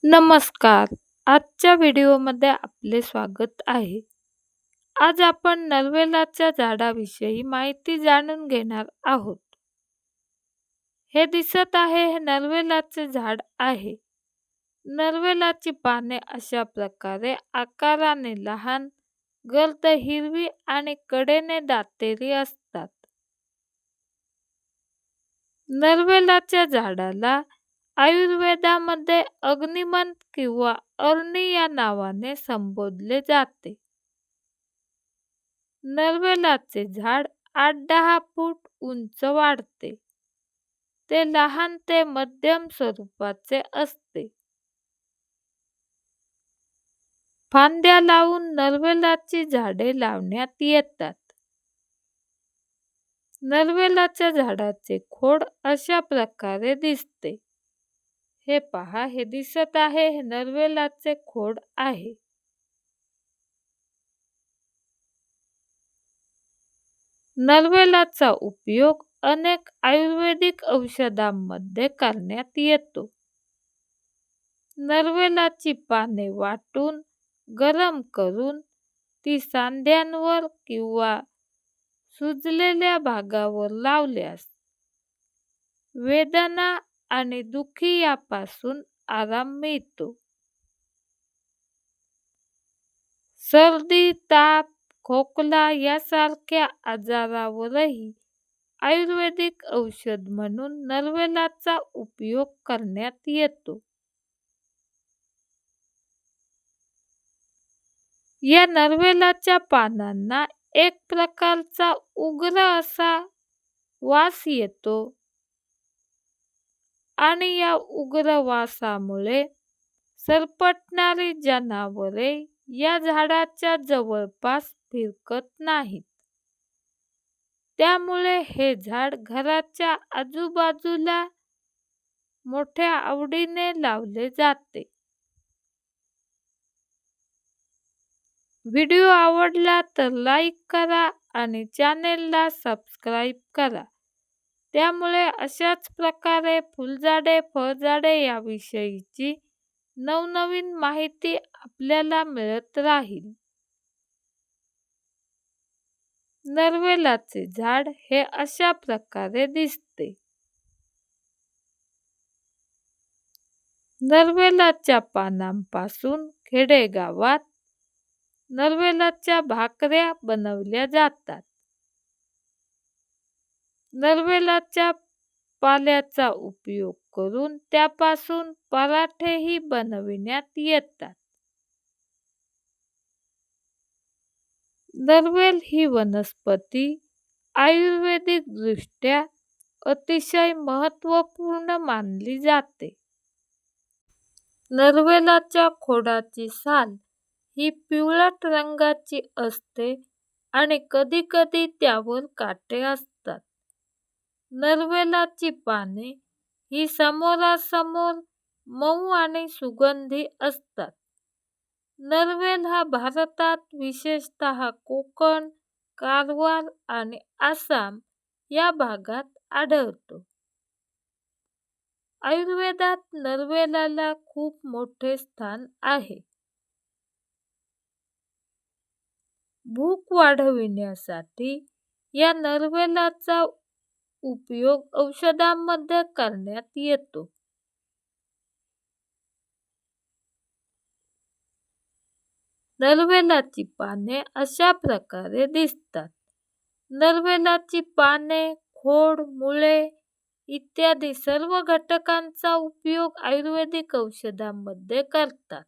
नमस्कार. आजच्या व्हिडिओमध्ये आपले स्वागत आहे. आज आपण नरवेलाच्या झाडाविषयी माहिती जाणून घेणार आहोत. हे दिसत आहे हे नरवेलाचे झाड आहे. नरवेलाची पाने अशा प्रकारे आकाराने लहान, गर्द हिरवी आणि कडेने दातेरी असतात. नरवेलाच्या झाडाला आयुर्वेदामध्ये अग्निमंत किंवा अरणी या नावाने संबोधले जाते. नरवेलाचे झाड 8-10 फूट उंच वाढते. ते लहान ते मध्यम स्वरूपाचे असते. फांद्या लावून नरवेलाची झाडे लावण्यात येतात. नरवेलाच्या झाडाचे खोड अशा प्रकारे दिसते. हे पहा, हे दिसत आहे हे नरवेलाचे खोड आहे. नरवेलाचा उपयोग अनेक आयुर्वेदिक औषधांमध्ये करण्यात येतो. नरवेलाची पाने वाटून गरम करून ती सांध्यांवर किंवा सुजलेल्या भागावर लावल्यास वेदना आणि दुखी यापासून आराम मिळतो. सर्दी, ताप, खोकला यासारख्या आजारावरही आयुर्वेदिक औषध म्हणून नरवेलाचा उपयोग करण्यात येतो. या नरवेलाच्या पानांना एक प्रकारचा उग्र असा वास येतो आणि या उग्र वासामुळे सरपटणारी जनावरे या झाडाच्या जवळपास फिरकत नाहीत. त्यामुळे हे झाड घराच्या आजूबाजूला मोठ्या आवडीने लावले जाते. व्हिडिओ आवडला तर लाईक करा आणि चॅनेलला सबस्क्राईब करा. त्यामुळे अशाच प्रकारे फुलझाडे, फळझाडे याविषयीची नवनवीन माहिती आपल्याला मिळत राहील. नरवेलाचे झाड हे अशा प्रकारे दिसते. नरवेलाच्या पानांपासून खेडेगावात नरवेलाच्या भाकऱ्या बनवल्या जातात. नरवेलाच्या पाल्याचा उपयोग करून त्यापासून पराठेही बनविण्यात येतात. नरवेल ही वनस्पती आयुर्वेदिक दृष्ट्या अतिशय महत्त्वपूर्ण मानली जाते. नरवेलाच्या खोडाची साल ही पिवळट रंगाची असते आणि कधीकधी त्यावर काटे असतात. नरवेलाची पाने ही समोरासमोर मऊ आणि सुगंधी असतात. नरवेल हा भारतात विशेषतः कोकण, कारवार आणि आसाम या भागात आढळतो. आयुर्वेदात नरवेलाला खूप मोठे स्थान आहे. भूक वाढविण्यासाठी या नरवेलाचा उपयोग औषधांमध्ये करण्यात येतो. नरवेलाची पाने अशा प्रकारे दिसतात. नरवेलाची पाने, खोड, मुळे इत्यादी सर्व घटकांचा उपयोग आयुर्वेदिक औषधांमध्ये करतात.